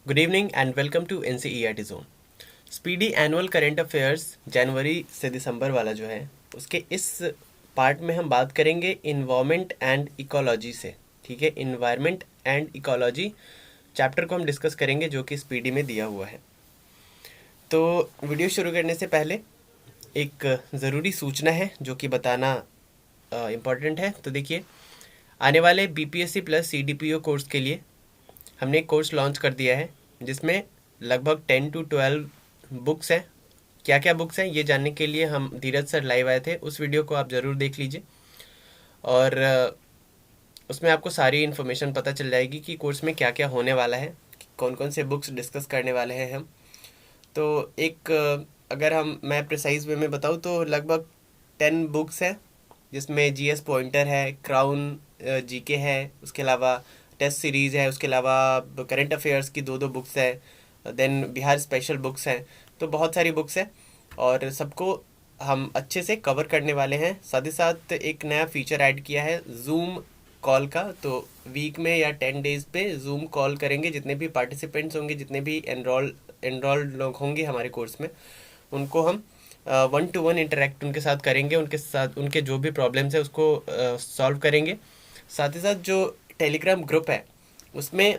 Good evening and welcome to NCERT zone. Speedy annual current affairs जनवरी से दिसंबर वाला जो है उसके इस पार्ट में हम बात करेंगे इन्वायरमेंट एंड इकोलॉजी से। ठीक है, इन्वायरमेंट एंड इकोलॉजी चैप्टर को हम डिस्कस करेंगे जो कि स्पीडी में दिया हुआ है। तो वीडियो शुरू करने से पहले एक ज़रूरी सूचना है जो कि बताना इम्पॉर्टेंट है। तो देखिए, आने वाले बीपीएससी प्लस सीडीपीओ कोर्स के लिए हमने एक कोर्स लॉन्च कर दिया है जिसमें लगभग 10 to 12 बुक्स हैं। क्या क्या बुक्स हैं ये जानने के लिए हम धीरज सर लाइव आए थे, उस वीडियो को आप ज़रूर देख लीजिए और उसमें आपको सारी इन्फॉर्मेशन पता चल जाएगी कि कोर्स में क्या क्या होने वाला है, कौन कौन से बुक्स डिस्कस करने वाले हैं हम। तो एक अगर मैं प्रिसाइज वे में बताऊँ तो लगभग 10 बुक्स हैं जिसमें जीएस पॉइंटर है, क्राउन जीके है, उसके अलावा टेस्ट सीरीज़ है, उसके अलावा करंट अफेयर्स की दो बुक्स है, देन बिहार स्पेशल बुक्स हैं। तो बहुत सारी बुक्स हैं और सबको हम अच्छे से कवर करने वाले हैं। साथ ही साथ एक नया फीचर ऐड किया है जूम कॉल का। तो वीक में या 10 डेज पे जूम कॉल करेंगे, जितने भी पार्टिसिपेंट्स होंगे, जितने भी एनरोल्ड लोग होंगे हमारे कोर्स में, उनको हम 1-to-1 इंटरेक्ट उनके साथ करेंगे, उनके साथ उनके जो भी प्रॉब्लम्स है उसको सॉल्व करेंगे। साथ ही साथ जो टेलीग्राम ग्रुप है उसमें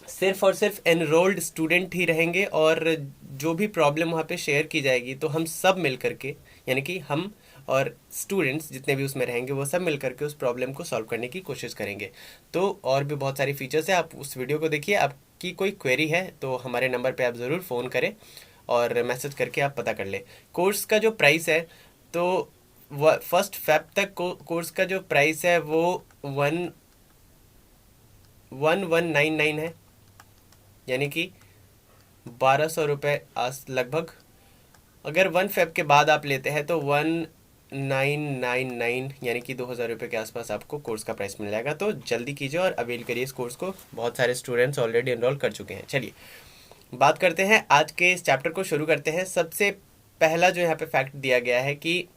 सिर्फ और सिर्फ एनरोल्ड स्टूडेंट ही रहेंगे और जो भी प्रॉब्लम वहाँ पे शेयर की जाएगी तो हम सब मिल करके, यानी कि हम और स्टूडेंट्स जितने भी उसमें रहेंगे वो सब मिल करके उस प्रॉब्लम को सॉल्व करने की कोशिश करेंगे। तो और भी बहुत सारी फीचर्स है, आप उस वीडियो को देखिए। आपकी कोई क्वेरी है तो हमारे नंबर पे आप ज़रूर फ़ोन करें और मैसेज करके आप पता कर लें। कोर्स का जो प्राइस है तो 1 फेब तक कोर्स का जो प्राइस है वो 1199 है, यानी कि 1200 रुपये लगभग। अगर 1 फेब के बाद आप लेते हैं तो 1999 यानी कि 2000 रुपये के आसपास आपको कोर्स का प्राइस मिल जाएगा। तो जल्दी कीजिए और अवेल करिए इस कोर्स को, बहुत सारे स्टूडेंट्स ऑलरेडी एनरोल कर चुके हैं। चलिए बात करते हैं आज के इस चैप्टर को शुरू करते हैं। सबसे पहला जो यहाँ पे फैक्ट दिया गया है कि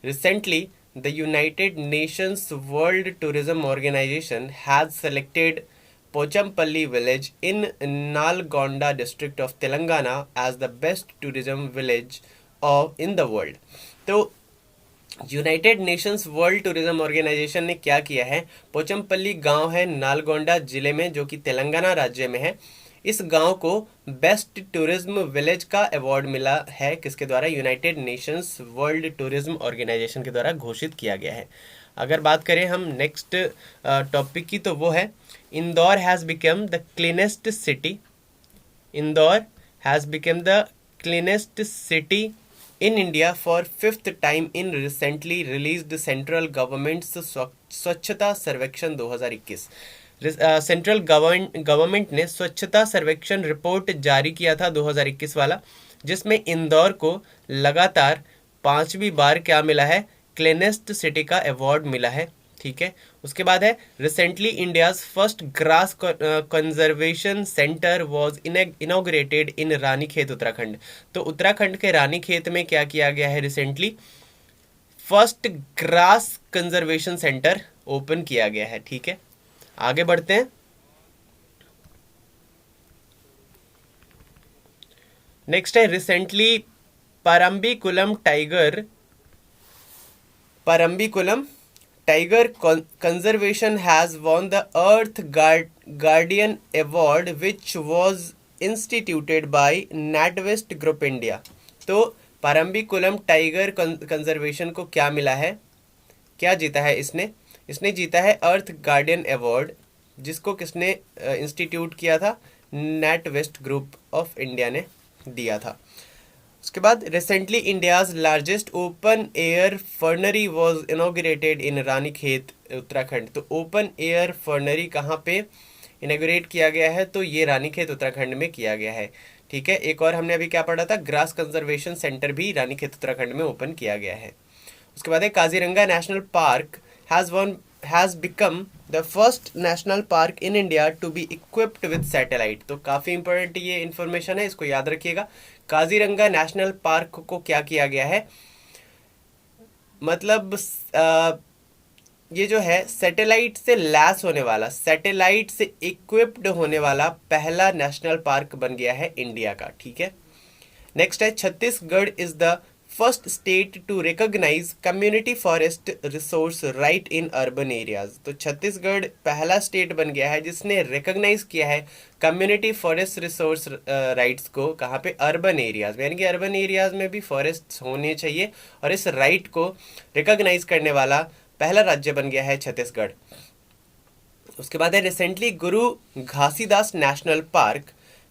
recently the United Nations world tourism Organization has selected Pochampally village in Nalgonda district of Telangana as the best tourism village of in the world. तो United Nations world tourism Organization ने क्या किया है, पोचमपल्ली गांव है नालगोंडा जिले में जो कि तेलंगाना राज्य में है, इस गांव को बेस्ट टूरिज्म विलेज का अवार्ड मिला है। किसके द्वारा? United Nations world tourism organisation के द्वारा घोषित किया गया है। अगर बात करें हम नेक्स्ट टॉपिक की तो वो है Indore has become the cleanest city. Indore has become the cleanest city in India for 5th time in recently released central government स्वच्छता सर्वेक्षण 2021। सेंट्रल गवर्नमेंट ने स्वच्छता सर्वेक्षण रिपोर्ट जारी किया था 2021 वाला, जिसमें इंदौर को लगातार 5वीं बार क्या मिला है, क्लीनेस्ट सिटी का अवार्ड मिला है। ठीक है, उसके बाद है recently India's first grass conservation centre was inaugurated in Ranikhet Uttarakhand. तो उत्तराखंड के रानीखेत में क्या किया गया है, recently first grass conservation centre open किया गया है। ठीक है, आगे बढ़ते हैं। नेक्स्ट है recently Parambikulam tiger conservation has won the earth guardian award which was instituted by NatWest group India. तो परम्बिकुलम टाइगर कंजर्वेशन को क्या मिला है, क्या जीता है इसने जीता है अर्थ गार्डियन अवार्ड, जिसको किसने इंस्टीट्यूट किया था, NatWest group of India ने दिया था। उसके बाद recently India's largest open air fernery was inaugurated in Ranikhet Uttarakhand. तो ओपन एयर फर्नरी कहाँ पे इनॉग्रेट किया गया है, तो ये रानीखेत उत्तराखंड में किया गया है। ठीक है, एक और हमने अभी क्या पढ़ा था, ग्रास कंजर्वेशन सेंटर भी रानीखेत उत्तराखंड में ओपन किया गया है। उसके बाद है Kaziranga national park has become the first national park in India to be equipped with satellite। तो काफ़ी इंपॉर्टेंट ये इन्फॉर्मेशन है, इसको याद रखिएगा। काजीरंगा नेशनल पार्क को क्या किया गया है, मतलब ये जो है सैटेलाइट से लैस होने वाला, सैटेलाइट से इक्विप्ड होने वाला पहला नेशनल पार्क बन गया है इंडिया का, ठीक है। नेक्स्ट है Chhattisgarh is the first state to recognise community forest resource right in urban areas. तो छत्तीसगढ़ पहला स्टेट बन गया है जिसने रिकॉग्नाइज किया है कम्युनिटी फॉरेस्ट रिसोर्स राइट्स को, कहाँ पे, अर्बन एरियाज में, यानी कि अर्बन एरियाज में भी फॉरेस्ट होने चाहिए, और इस राइट को रिकॉग्नाइज करने वाला पहला राज्य बन गया है छत्तीसगढ़। उसके बाद है recently Guru Ghasidas national park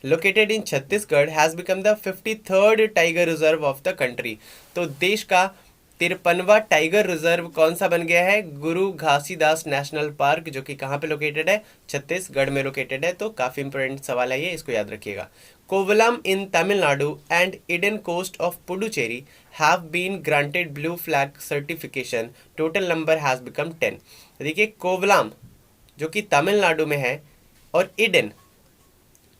located in Chhattisgarh has become the 53rd tiger reserve of the country. तो देश का 53वां टाइगर रिजर्व कौन सा बन गया है? गुरु घासीदास नेशनल पार्क, जो कि कहाँ पे लोकेटेड है? छत्तीसगढ़ में लोकेटेड है। तो काफी इंपॉर्टेंट सवाल है ये, इसको याद रखिएगा। कोवलम इन Tamil Nadu and Eden coast of Puducherry have been granted blue flag certification, total number has become 10। देखिए कोवलम जो कि तमिलनाडु में है, और ईडन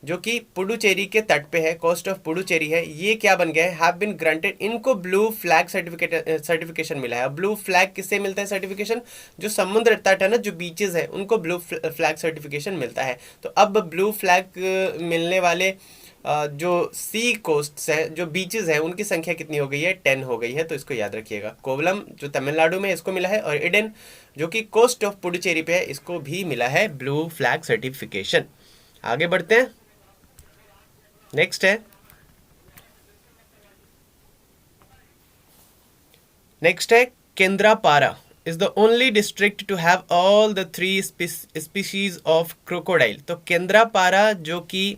जो कि पुडुचेरी के तट पे है, कोस्ट ऑफ पुडुचेरी है, ये क्या बन गया है? हैव बीन ग्रांटेड, इनको ब्लू फ्लैग सर्टिफिकेशन मिला है। ब्लू फ्लैग किससे मिलता है सर्टिफिकेशन? जो समुद्र तट है ना, जो बीचेस है, उनको ब्लू फ्लैग सर्टिफिकेशन मिलता है। तो अब ब्लू फ्लैग मिलने वाले जो सी कोस्ट है, जो बीचेस है, उनकी संख्या कितनी हो गई है? 10 हो गई है। तो इसको याद रखिएगा। कोवलम जो तमिलनाडु में, इसको मिला है, और ईडन जो कि कोस्ट ऑफ पुडुचेरी पे है, इसको भी मिला है ब्लू फ्लैग सर्टिफिकेशन। आगे बढ़ते हैं। नेक्स्ट है Kendrapara is the only district to have all the 3 species of crocodile। तो केंद्रापारा जो कि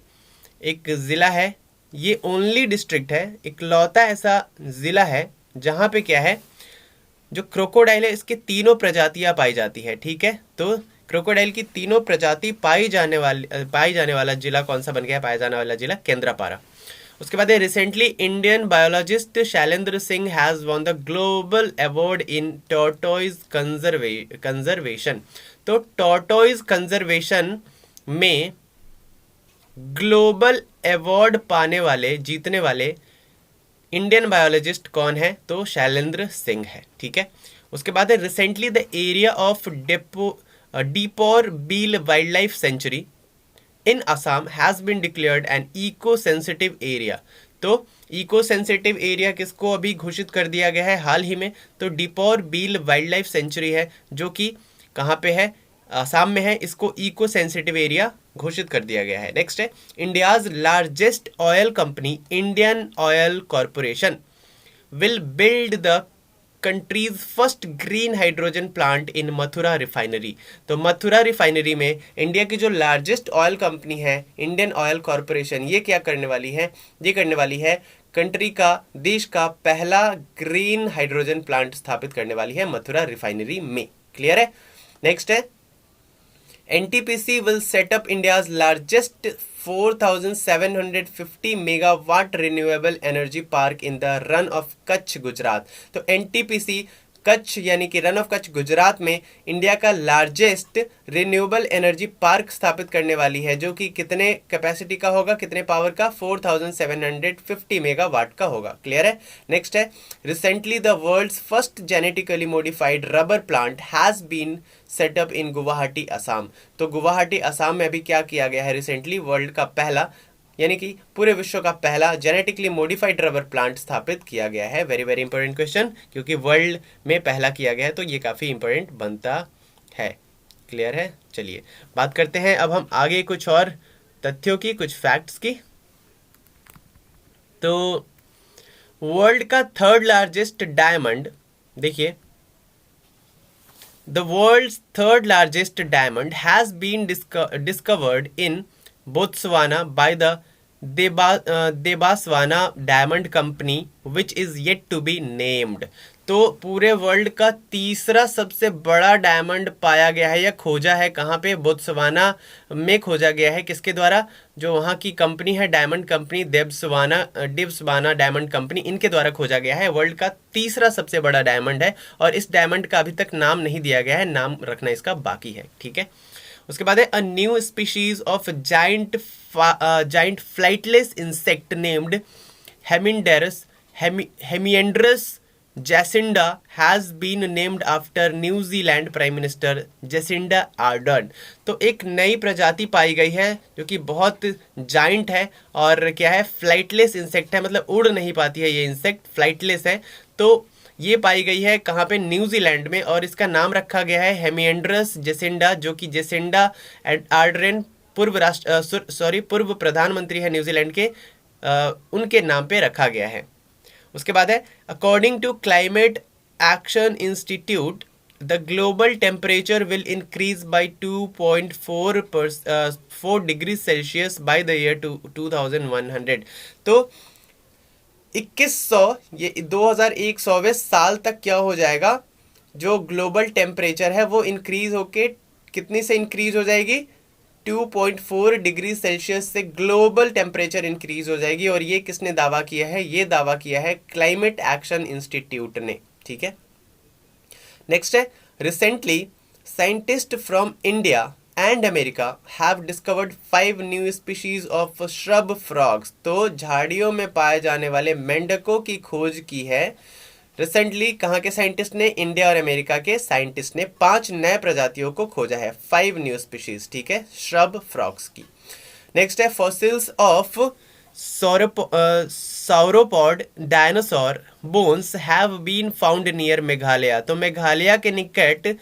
एक जिला है, ये ओनली डिस्ट्रिक्ट है, इकलौता ऐसा जिला है जहां पे क्या है, जो क्रोकोडाइल है इसके तीनों प्रजातियां पाई जाती है, ठीक है। तो क्रोकोडाइल की तीनों प्रजाति पाई जाने वाला जिला कौन सा बन गया है? पाया जाने वाला जिला केंद्रापारा। उसके बाद recently Indian biologist Shailendra Singh has won the global award in tortoise conservation. तो टॉर्टोइज कंजर्वेशन में ग्लोबल अवार्ड जीतने वाले इंडियन बायोलॉजिस्ट कौन है? तो शैलेंद्र सिंह है, ठीक है। उसके बाद है recently the area of Deepor Beel wild life sanctuary in Assam has been declared an eco sensitive area. तो इको सेंसिटिव एरिया किसको अभी घोषित कर दिया गया है हाल ही में? तो डीपोर बील वाइल्ड लाइफ सेंचुरी है, जो कि कहाँ पे है? असम में है। इसको इको सेंसिटिव एरिया घोषित कर दिया गया है। नेक्स्ट है India's largest oil company Indian oil corporation will build the countries first green hydrogen plant in Mathura refinery. तो मथुरा रिफाइनरी में इंडिया की जो लार्जेस्ट ऑयल कंपनी है इंडियन ऑयल कॉरपोरेशन, ये क्या करने वाली है? ये करने वाली है कंट्री का, देश का पहला ग्रीन हाइड्रोजन प्लांट स्थापित करने वाली है मथुरा रिफाइनरी में। क्लियर है? नेक्स्ट है NTPC will set up India's largest 4,750 megawatt renewable energy park in the Run of Kutch, Gujarat. तो NTPC कच्छ यानी कि रन ऑफ कच्छ गुजरात में इंडिया का लार्जेस्ट रिन्यूएबल एनर्जी पार्क स्थापित करने वाली है, जो कि कितने कैपेसिटी का होगा? कितने पावर का? 4,750 मेगावाट का होगा। क्लियर है? नेक्स्ट है recently the world's first genetically modified rubber plant has been set up in Guwahati Assam. तो गुवाहाटी असम में अभी क्या किया गया है? रिसेंटली वर्ल्ड का पहला, यानी कि पूरे विश्व का पहला जेनेटिकली मॉडिफाइड रबर प्लांट स्थापित किया गया है। वेरी वेरी इंपॉर्टेंट क्वेश्चन, क्योंकि वर्ल्ड में पहला किया गया है, तो ये काफी इंपॉर्टेंट बनता है। क्लियर है? चलिए बात करते हैं अब हम आगे कुछ और तथ्यों की, कुछ फैक्ट्स की। तो वर्ल्ड का 3rd लार्जेस्ट डायमंड, देखिए the world's 3rd largest diamond has been discovered in Botswana by the Debswana diamond company which is yet to be named. तो पूरे वर्ल्ड का तीसरा सबसे बड़ा डायमंड पाया गया है या खोजा है कहाँ पे? बोत्सवाना में खोजा गया है। किसके द्वारा? जो वहाँ की कंपनी है, डायमंड कंपनी डिब्सवाना डायमंड कंपनी, इनके द्वारा खोजा गया है। वर्ल्ड का तीसरा सबसे बड़ा डायमंड है, और इस डायमंड का अभी तक नाम नहीं दिया गया है, नाम रखना इसका बाकी है, ठीक है। उसके बाद है a new species of giant flightless insect named Hemiandrus jacinda has been named after New Zealand prime minister Jacinda Ardern. तो एक नई प्रजाति पाई गई है जो कि बहुत जाइंट है और क्या है, फ्लाइटलेस इंसेक्ट है, मतलब उड़ नहीं पाती है ये इंसेक्ट, फ्लाइटलेस है। तो ये पाई गई है कहाँ पे, न्यूजीलैंड में, और इसका नाम रखा गया है हेमिएंड्रस जेसिंडा, जो कि जेसिंडा आर्डर्न पूर्व प्रधानमंत्री है न्यूजीलैंड के, उनके नाम पे रखा गया है। उसके बाद है according to climate action institute the global temperature will increase by 2.4 degree Celsius by the year 2100। तो 2100, ये 2100वें साल तक क्या हो जाएगा, जो ग्लोबल टेम्परेचर है वो इंक्रीज होके कितनी से इंक्रीज हो जाएगी, 2.4 डिग्री सेल्सियस से ग्लोबल टेम्परेचर इंक्रीज हो जाएगी। और ये किसने दावा किया है, ये दावा किया है क्लाइमेट एक्शन इंस्टीट्यूट ने। ठीक है, नेक्स्ट है recently scientist from India and America have discovered 5 new species of shrub frogs. तो झाड़ियों में पाए जाने वाले मेंढकों की खोज की है रिसेंटली। कहाँ के साइंटिस्ट ने, इंडिया और अमेरिका के साइंटिस्ट ने 5 नए प्रजातियों को खोजा है, 5 न्यू स्पीशीज, ठीक है, श्रब फ्रॉग्स की। नेक्स्ट है fossils of sauropod dinosaur bones have been found near Meghalaya. तो मेघालय के निकट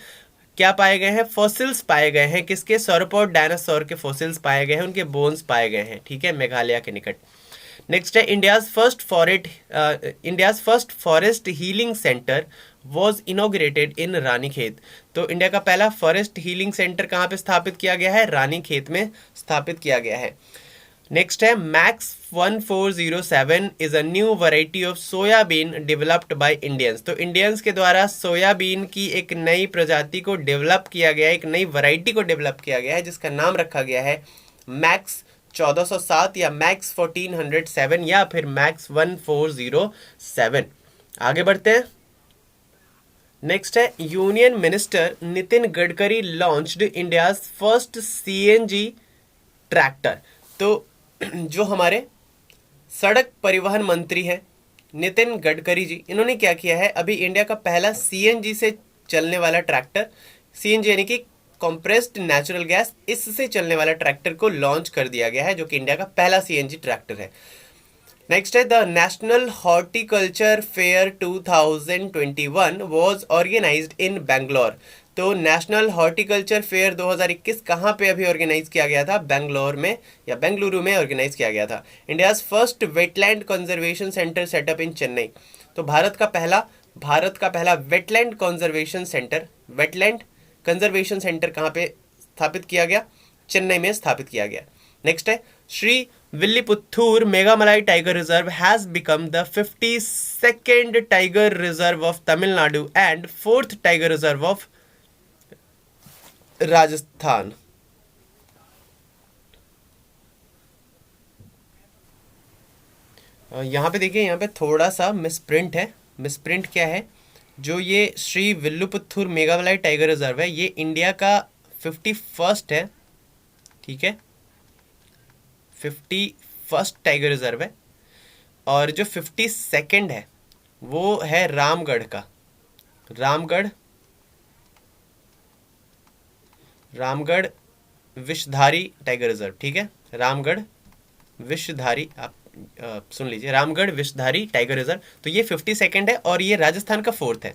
क्या पाए गए हैं, फॉसिल्स पाए गए हैं, किसके, sauropod डायनासोर के फॉसिल्स पाए गए हैं, उनके बोन्स पाए गए हैं, ठीक है, मेघालय के निकट। नेक्स्ट है India's first forest healing centre was inaugurated in Ranikhet. तो इंडिया का पहला फॉरेस्ट हीलिंग सेंटर कहाँ पे स्थापित किया गया है, रानीखेत में स्थापित किया गया है। नेक्स्ट है max 1407 is a new variety of soybean developed by Indians. तो इंडियंस के द्वारा सोयाबीन की एक नई प्रजाति को डेवलप किया गया है, एक नई वैरायटी को डेवलप किया गया है, जिसका नाम रखा गया है मैक्स 1407 या मैक्स 1407 या फिर मैक्स 1407। आगे बढ़ते हैं। नेक्स्ट है union minister Nitin Gadkari launched India's first CNG tractor. तो जो हमारे सड़क परिवहन मंत्री हैं नितिन गडकरी जी, इन्होंने क्या किया है, अभी इंडिया का पहला सीएनजी से चलने वाला ट्रैक्टर, सीएनजी यानी कि कंप्रेस्ड नेचुरल गैस, इससे चलने वाला ट्रैक्टर को लॉन्च कर दिया गया है, जो कि इंडिया का पहला सीएनजी ट्रैक्टर है। नेक्स्ट है the national horticulture fair 2021 was organised in Bangalore. तो नेशनल हॉर्टिकल्चर फेयर 2021 कहाँ पे अभी ऑर्गेनाइज किया गया था, बेंगलोर में या बेंगलुरु में ऑर्गेनाइज किया गया था। India's first wetland conservation centre set up in Chennai. तो भारत का पहला wetland conservation centre, wetland conservation centre कहाँ पे स्थापित किया गया, चेन्नई में स्थापित किया गया। नेक्स्ट है Srivilliputhur Meghamalai tiger reserve has become the 52nd tiger reserve of Tamil Nadu and 4th tiger reserve of Rajasthan. यहाँ पे देखिए, यहाँ पे थोड़ा सा मिसप्रिंट है। मिसप्रिंट क्या है, जो ये श्री विल्लुपुत्थूर मेघामलाई टाइगर रिजर्व है, ये इंडिया का 51st है, ठीक है, 51st टाइगर रिजर्व है। और जो 52nd है वो है रामगढ़ का, रामगढ़ विषधारी टाइगर रिजर्व, ठीक है, रामगढ़ विषधारी, आप सुन लीजिए, रामगढ़ विषधारी टाइगर रिजर्व। तो ये 52nd है और ये राजस्थान का 4th है।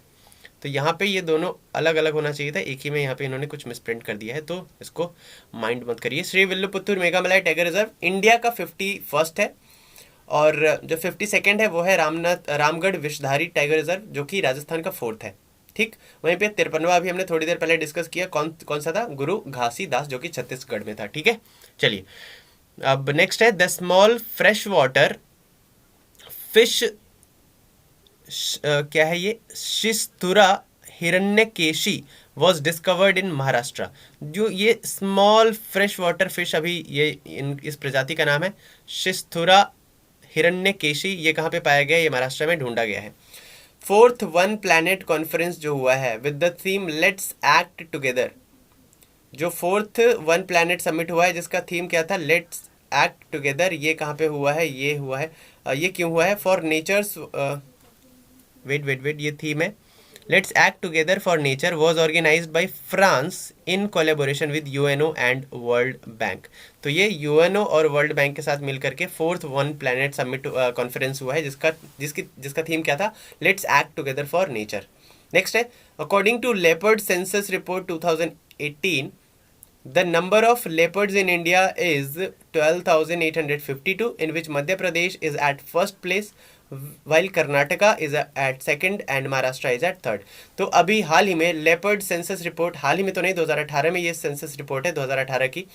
तो यहाँ पे ये दोनों अलग अलग होना चाहिए था, एक ही में यहाँ पे इन्होंने कुछ मिसप्रिंट कर दिया है, तो इसको माइंड मत करिए। Shri विल्लुपुत्तूर Meghamalai tiger reserve India का 51st है और जो 52nd है वो है रामगढ़ विषधारी टाइगर रिजर्व, जो कि राजस्थान का 4th है, ठीक। वहीं पे 53वां अभी हमने थोड़ी देर पहले डिस्कस किया, कौन सा था, गुरु घासीदास, जो कि छत्तीसगढ़ में था, ठीक है। चलिए अब नेक्स्ट है the small fresh water fish, क्या है ये, Schistura hiranyakeshi was discovered in Maharashtra. जो ये स्मॉल फ्रेश वाटर फिश, अभी ये इस प्रजाति का नाम है शिस्तुरा हिरण्यकेशी, ये कहाँ पे पाया गया, ये महाराष्ट्र में ढूंढा गया है। 4th वन प्लैनेट कॉन्फ्रेंस जो हुआ है with the theme let's act together, जो 4th वन प्लैनेट समिट हुआ है जिसका थीम क्या था, लेट्स एक्ट टुगेदर, ये कहाँ पे हुआ है, ये हुआ है, ये क्यों हुआ है, फॉर नेचर्स वेट ये थीम है। Let's act together for nature was organised by France in collaboration with UNO and world bank. तो ये यूएनओ और वर्ल्ड बैंक के साथ मिलकर के 4th one planet summit conference हुआ है, जिसका थीम क्या था, let's act together for nature. Next है, according to leopard census report 2018, the number of leopards in India is 12,852, in which Madhya Pradesh is at first place, while Karnataka is at second and Maharashtra is at third। तो अभी हाल ही में leopard census report, हाल ही में तो नहीं, 2018 में ये census report है 2018 की,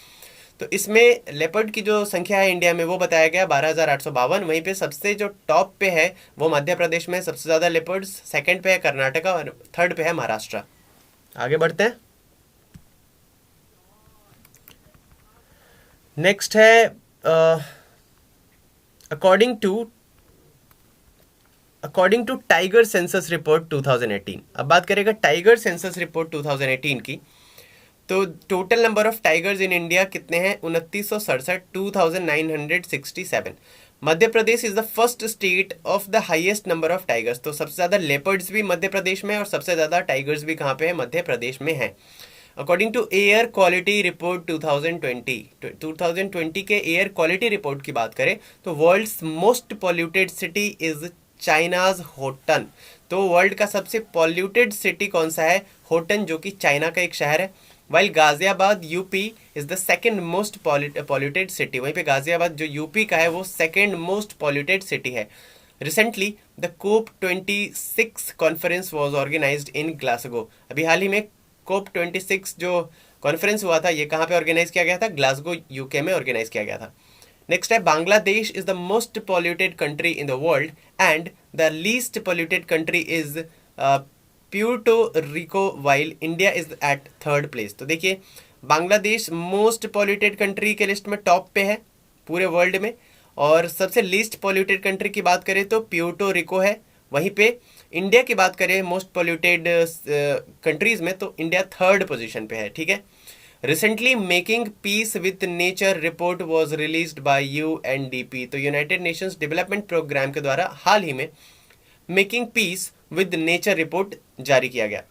तो इसमें लेपर्ड की जो संख्या है इंडिया में वो बताया गया 12,852। वहीं पे सबसे जो टॉप पे है वो मध्य प्रदेश में सबसे ज़्यादा लेपर्ड्स, सेकंड पे है कर्नाटका और थर्ड पे है महाराष्ट्र। आगे बढ़ते हैं। नेक्स्ट है according to tiger census report 2018। अब बात करेगा टाइगर सेंसस रिपोर्ट 2018 की, तो total number of tigers in India कितने हैं, 2967, 2967। Madhya Pradesh is the first state of the highest number of tigers. तो सबसे ज़्यादा लेपर्ड्स भी मध्य प्रदेश में और सबसे ज़्यादा टाइगर्स भी कहाँ पे है, मध्य प्रदेश में है। According to air quality report 2020 के एयर क्वालिटी रिपोर्ट की बात करें तो world's most polluted city is China's Hotan. तो वर्ल्ड का सबसे पॉल्यूटेड सिटी कौन सा है, होटन, जो कि चाइना का एक शहर है। While Ghaziabad UP is the second most polluted city, वहीं पे गाजियाबाद जो यूपी का है वो सेकेंड मोस्ट पॉल्यूटेड सिटी है। Recently the COP26 conference was organised in Glasgow. अभी हाल ही में COP26 जो कॉन्फ्रेंस हुआ था ये कहाँ पे ऑर्गेनाइज किया गया था, ग्लासगो यूके में ऑर्गेनाइज किया गया था। नेक्स्ट है, Bangladesh is the most polluted country in the world and the least polluted country is Puerto Rico, while India is at third place. तो देखिए बांग्लादेश मोस्ट पॉल्यूटेड कंट्री के लिस्ट में टॉप पे है पूरे वर्ल्ड में, और सबसे लीस्ट पॉल्यूटेड कंट्री की बात करें तो प्यूर्टो रिको है। वहीं पे इंडिया की बात करें मोस्ट पॉल्यूटेड कंट्रीज में तो इंडिया थर्ड पोजीशन पे है, ठीक है। Recently making peace with nature report was released by UNDP। तो यूनाइटेड नेशंस डेवलपमेंट प्रोग्राम के द्वारा हाल ही में making peace with nature report जारी किया गया।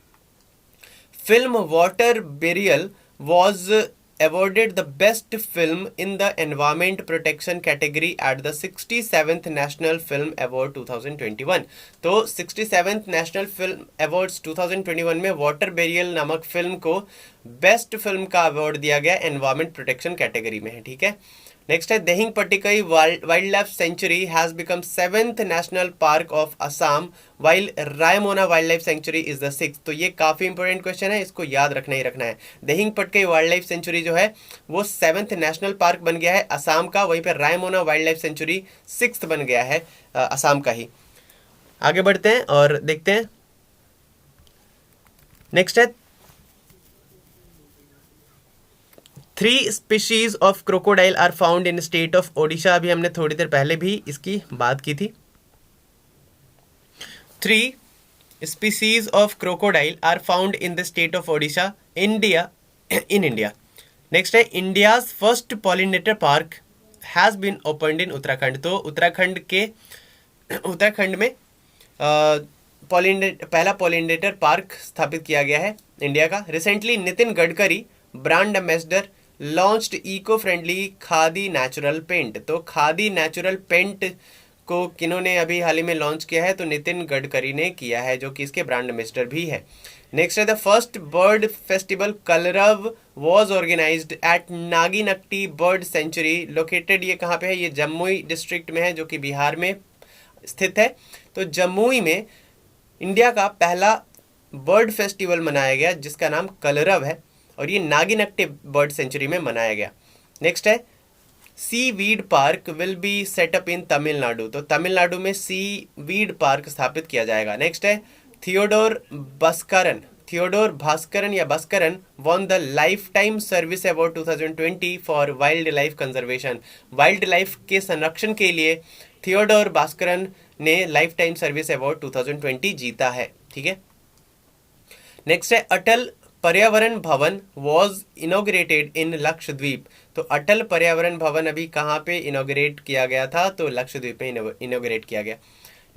Film water burial was awarded the best film in the environment protection category at the 67th National Film Award 2021। तो 67th National Film Awards 2021 में water burial नामक film को best film का award दिया गया एनवायरमेंट प्रोटेक्शन कैटेगरी में है, ठीक है। नेक्स्ट है, Dehing Patkai wild life sanctuary has become 7th national park of Assam while Raimona wild life sanctuary is the 6th। तो ये काफ़ी इंपॉर्टेंट क्वेश्चन है, इसको याद रखना ही रखना है। Dehing Patkai wild life sanctuary जो है वो 7th नेशनल पार्क बन गया है असम का, वहीं पर Raimona wild life sanctuary 6th बन गया है असम का ही। आगे बढ़ते हैं और देखते हैं। नेक्स्ट है, 3 species of crocodile are found in state of Odisha. अभी हमने थोड़ी देर पहले भी इसकी बात की थी। 3 species of crocodile are found in the state of Odisha in India. Next है, India's first pollinator park has been opened in Uttarakhand. तो उत्तराखंड में पहला पॉलिनेटर पार्क स्थापित किया गया है इंडिया का। Recently Nitin Gadkari brand ambassador launched eco friendly khadi natural paint. तो खादी नेचुरल पेंट को किन्होंने अभी हाल ही में लॉन्च किया है, तो नितिन गडकरी ने किया है, जो कि इसके ब्रांड एम्बेसडर भी है। नेक्स्ट है, the first bird festival Kalrav was organised at Naginatti bird sanctuary located. ये कहाँ पे है, ये जमुई डिस्ट्रिक्ट में है, जो कि बिहार में स्थित है। तो जमुई में इंडिया का पहला बर्ड फेस्टिवल मनाया गया जिसका नाम कलरव है, और ये नागिनट्टी बर्ड सेंचुरी में मनाया गया। नेक्स्ट है, sea weed park will be set up in Tamil Nadu. तो तमिलनाडु में सी वीड पार्क स्थापित किया जाएगा। नेक्स्ट है, Theodore Bhaskaran won the life time service award 2020 for wild life conservation. Wild life के संरक्षण के लिए थियोडोर भास्करन ने लाइफ टाइम सर्विस अवार्ड 2020 जीता है, ठीक है। नेक्स्ट है, अटल पर्यावरण भवन वॉज इनोग्रेटेड इन लक्षद्वीप। तो अटल पर्यावरण भवन अभी कहाँ पे इनोग्रेट किया गया था, तो लक्षद्वीप में इनोग्रेट किया गया।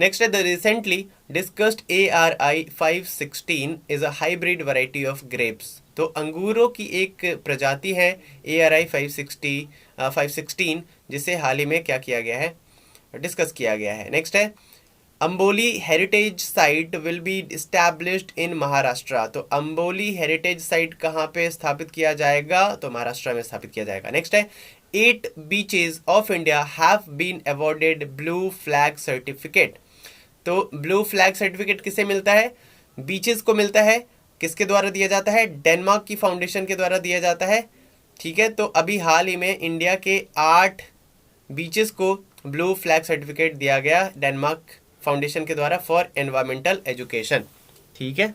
नेक्स्ट है the recently discussed ARI 516 is a hybrid variety of grapes. तो अंगूरों की एक प्रजाति है ARI 516 जिसे हाल ही में क्या किया गया है, डिस्कस किया गया है। नेक्स्ट है Amboli heritage site will be established in Maharashtra. तो अंबोली हेरिटेज साइट कहाँ पे स्थापित किया जाएगा, तो महाराष्ट्र में स्थापित किया जाएगा। नेक्स्ट है 8 beaches of India have been awarded blue flag certificate. तो ब्लू फ्लैग सर्टिफिकेट किसे मिलता है, बीचेस को मिलता है। किसके द्वारा दिया जाता है, डेनमार्क की फाउंडेशन के द्वारा दिया जाता है। ठीक है, तो अभी हाल ही में इंडिया के 8 बीचेस को ब्लू फ्लैग सर्टिफिकेट दिया गया डेनमार्क फाउंडेशन के द्वारा फॉर एनवायरमेंटल एजुकेशन। ठीक है,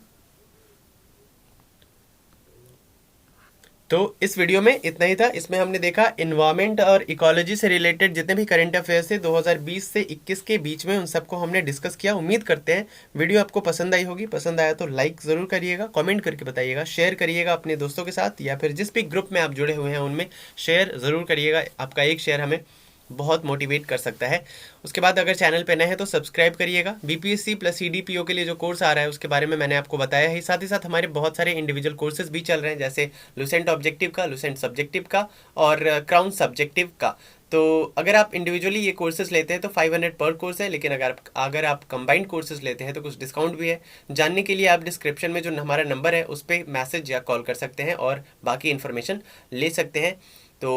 तो इस वीडियो में इतना ही था। इसमें हमने देखा इन्वायरमेंट और इकोलॉजी से रिलेटेड जितने भी करंट अफेयर्स थे 2020 से 21 के बीच में, उन सबको हमने डिस्कस किया। उम्मीद करते हैं वीडियो आपको पसंद आई होगी। पसंद आया तो लाइक ज़रूर करिएगा, कमेंट करके बताइएगा, शेयर करिएगा अपने दोस्तों के साथ, या फिर जिस भी ग्रुप में आप जुड़े हुए हैं उनमें शेयर ज़रूर करिएगा। आपका एक शेयर हमें बहुत मोटिवेट कर सकता है। उसके बाद अगर चैनल पे नए हैं तो सब्सक्राइब करिएगा। BPSC प्लस CDPO के लिए जो कोर्स आ रहा है उसके बारे में मैंने आपको बताया है। साथ ही साथ हमारे बहुत सारे इंडिविजुअल कोर्सेज भी चल रहे हैं, जैसे लुसेंट ऑब्जेक्टिव का, लुसेंट सब्जेक्टिव का और क्राउन सब्जेक्टिव का। तो अगर आप इंडिविजुअली ये कोर्सेज लेते हैं तो 500 पर कोर्स है, लेकिन अगर आप कंबाइंड कोर्सेज लेते हैं तो कुछ डिस्काउंट भी है। जानने के लिए आप डिस्क्रिप्शन में जो हमारा नंबर है उस पर मैसेज या कॉल कर सकते हैं और बाकी इन्फॉर्मेशन ले सकते हैं। तो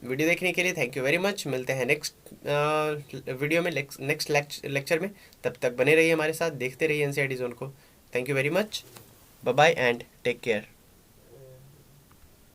वीडियो देखने के लिए थैंक यू वेरी मच। मिलते हैं नेक्स्ट वीडियो में, नेक्स्ट लेक्चर में। तब तक बने रहिए हमारे साथ, देखते रहिए NCERT जोन को। Thank you very much, bye bye and take care.